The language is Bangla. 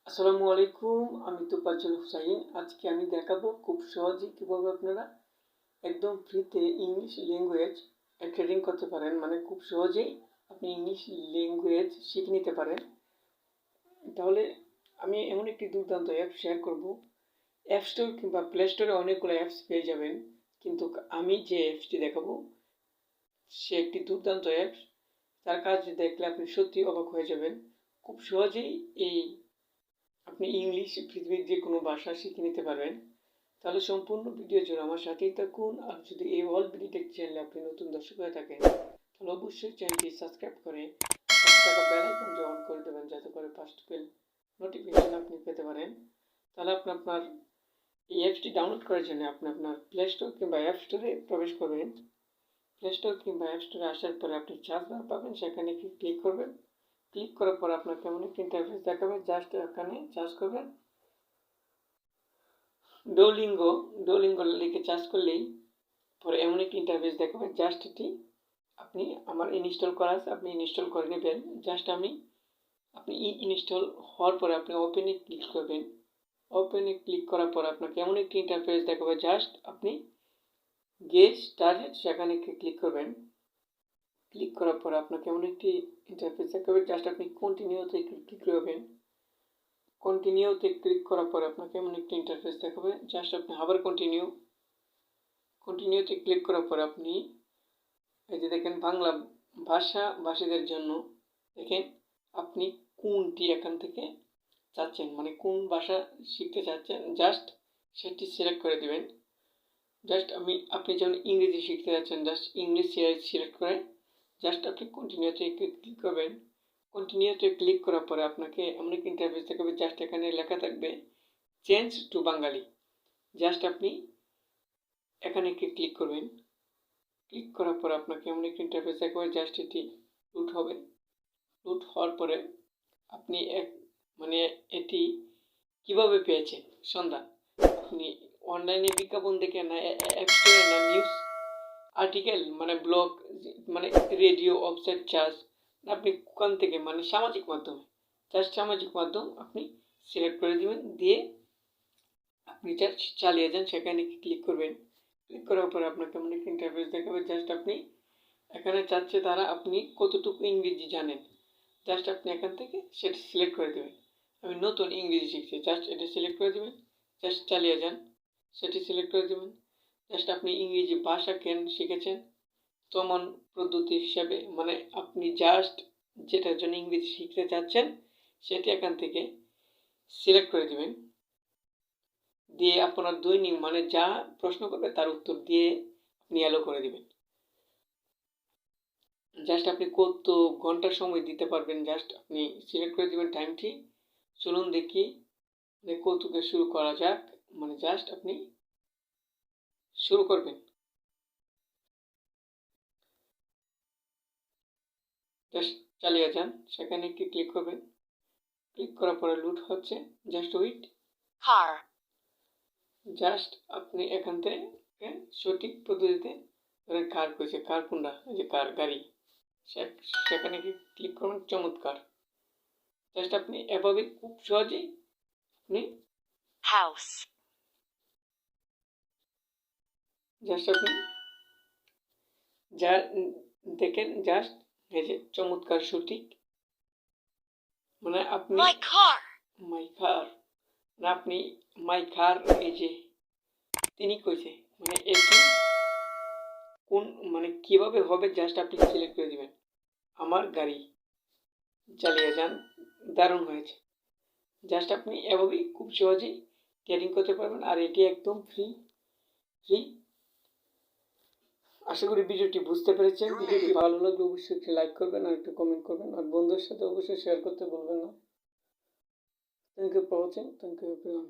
আসসালামু আলাইকুম, আমি তোফাজ্জল হুসাইন। আজকে আমি দেখাবো খুব সহজে কিভাবে আপনারা একদম ফ্রিতে ইংলিশ ল্যাঙ্গুয়েজ ট্রেনিং করতে পারেন। মানে খুব সহজেই আপনি ইংলিশ ল্যাঙ্গুয়েজ শিখে নিতে পারেন। তাহলে আমি এমন একটি দুর্দান্ত অ্যাপ শেয়ার করব। অ্যাপ স্টোর কিংবা প্লে স্টোরে অনেকগুলো অ্যাপস পেয়ে যাবেন, কিন্তু আমি যে অ্যাপসটি দেখাবো সে একটি দুর্দান্ত অ্যাপস। তার কাজ দেখলে আপনি সত্যি অবাক হয়ে যাবেন। খুব সহজেই আপনি ইংলিশ পৃথিবীর যে কোনো ভাষা শিখে নিতে পারবেন। তাহলে সম্পূর্ণ ভিডিও জুড়ে আমার সাথেই থাকুন। আর যদি এই worldbd চ্যানেলে আপনি নতুন দর্শক হয়ে থাকেন তাহলে অবশ্যই চ্যানেলটি সাবস্ক্রাইব করে পাশে থাকা বেল আইকনটি অন করে দেবেন, যাতে করে ফার্স্ট নোটিফিকেশন আপনি পেতে পারেন। তাহলে আপনার এই অ্যাপসটি ডাউনলোড করার জন্য আপনি আপনার প্লে স্টোর কিংবা অ্যাপ স্টোরে প্রবেশ করবেন। প্লে স্টোর কিংবা অ্যাপ স্টোরে আসার পরে আপনি সার্চ বার পাবেন, সেখানে ক্লিক করবেন। ক্লিক করার পর আপনাকে এমন একটি ইন্টারফেস দেখাবে। জাস্ট এখানে সার্চ করবেন ডোলিঙ্গো লিখে সার্চ করলেই পরে এমন একটি ইন্টারফেস দেখাবে। জাস্ট এটি আপনি আমার ইনস্টল করা আছে, আপনি ইনস্টল করে নেবেন। জাস্ট আপনি ইনস্টল হওয়ার পরে আপনি ওপেনে ক্লিক করবেন। ওপেনে ক্লিক করার পর আপনাকে এমন একটি ইন্টারফেস দেখাবে। জাস্ট আপনি গেট স্টার্টেড সেখানে ক্লিক করবেন। ক্লিক করার পর আপনাকে এমন একটি ইন্টারফেস দেখাবে। জাস্ট আপনি কন্টিনিউতে ক্লিক করবেন। কন্টিনিউতে ক্লিক করার পর আপনাকে এমন একটি ইন্টারফেস দেখাবে। জাস্ট আপনি আবার কন্টিনিউতে ক্লিক করার পর আপনি এই যে দেখেন বাংলা ভাষীদের জন্য, দেখেন আপনি কোনটি এখান থেকে চাচ্ছেন, মানে কোন ভাষা শিখতে চাচ্ছেন, জাস্ট সেটি সিলেক্ট করে দিবেন। জাস্ট আপনি যেমন ইংরেজি শিখতে যাচ্ছেন, জাস্ট ইংলিশ সিলেক্ট করে জাস্ট আপনি কন্টিনিউতে ক্লিক করবেন। কন্টিনিউতে ক্লিক করার পরে আপনাকে এমন একটি ইন্টারফেস দেখাবে। জাস্ট এখানে লেখা থাকবে চেঞ্জ টু বাঙালি। জাস্ট আপনি এখানে ক্লিক করবেন। ক্লিক করার পর আপনাকে এমন একটি ইন্টারফেস দেখাবে। জাস্ট এটি লুট হবে। লুট হওয়ার পরে আপনি এটি কিভাবে পেয়েছেন সন্ধান, আপনি অনলাইনে বিজ্ঞাপন দেখে না, অ্যাপ স্টোরে না, নিউজ আর্টিকেল মানে ব্লগ মানে রেডিও, ওয়েবসাইট চার্জ, আপনি কোন থেকে, মানে সামাজিক মাধ্যমে, জাস্ট সামাজিক মাধ্যম আপনি সিলেক্ট করে দিবেন। দিয়ে আপনি জাস্ট চালিয়ে যান, সেখানে ক্লিক করবেন। ক্লিক করার পরে আপনাকে এমন একটা ইন্টারফেস দেখাবে। জাস্ট আপনি এখানে চাচ্ছে তারা আপনি কতটুকু ইংরেজি জানেন, জাস্ট আপনি এখান থেকে সেটা সিলেক্ট করে দেবেন। আমি নতুন ইংরেজি শিখছি, জাস্ট এটা সিলেক্ট করে দেবেন। জাস্ট চালিয়ে যান, সেটি সিলেক্ট করে দেবেন। জাস্ট আপনি ইংরেজি ভাষা কেন শিখেছেন তেমন পদ্ধতি হিসাবে, মানে আপনি জাস্ট যেটার জন্য ইংরেজি শিখতে চাচ্ছেন সেটি এখান থেকে সিলেক্ট করে দিবেন। দিয়ে আপনার দৈনিক মানে যা প্রশ্ন করবে তার উত্তর দিয়ে আপনি অ্যালো করে দিবেন। জাস্ট আপনি কত ঘন্টা সময় দিতে পারবেন, জাস্ট আপনি সিলেক্ট করে দিবেন টাইমটি। চলুন দেখি কৌতুকে শুরু করা যাক। মানে জাস্ট আপনি শুরু করবেন। জাস্ট চালিয়ে যান, সেখানে একটি ক্লিক করবেন। ক্লিক করার পরে লুট হচ্ছে, জাস্ট ওয়েট। জাস্ট আপনি এখান থেকে সঠিক পদ্ধতিতে কার করেছে, কার কোনটা, যে কার গাড়ি, সেখানে ক্লিক করবেন। চমৎকার। জাস্ট আপনি এভাবে খুব সহজেই আপনি হাউস, জাস্ট আপনি যা দেখেন, জাস্ট এই যে চমৎকার সঠিক, মানে আপনি মাই কার না, আপনি মাই কার, এই যে তিনি কইছে, মানে এটি কোন, মানে কিভাবে হবে, জাস্ট আপনি সিলেক্ট করে দিবেন আমার গাড়ি। চালিয়ে যান, দারুণ হয়েছে। জাস্ট আপনি এভাবেই খুব সহজেই ট্রেনিং করতে পারবেন। আর এটি একদম ফ্রি। আশা করি ভিডিওটি বুঝতে পেরেছেন। ভিডিওটি ভালো লাগলে অবশ্যই একটি লাইক করবেন আর একটু কমেন্ট করবেন, আর বন্ধুদের সাথে অবশ্যই শেয়ার করতে ভুলবেন না। Thank you for watching. Thank you everyone.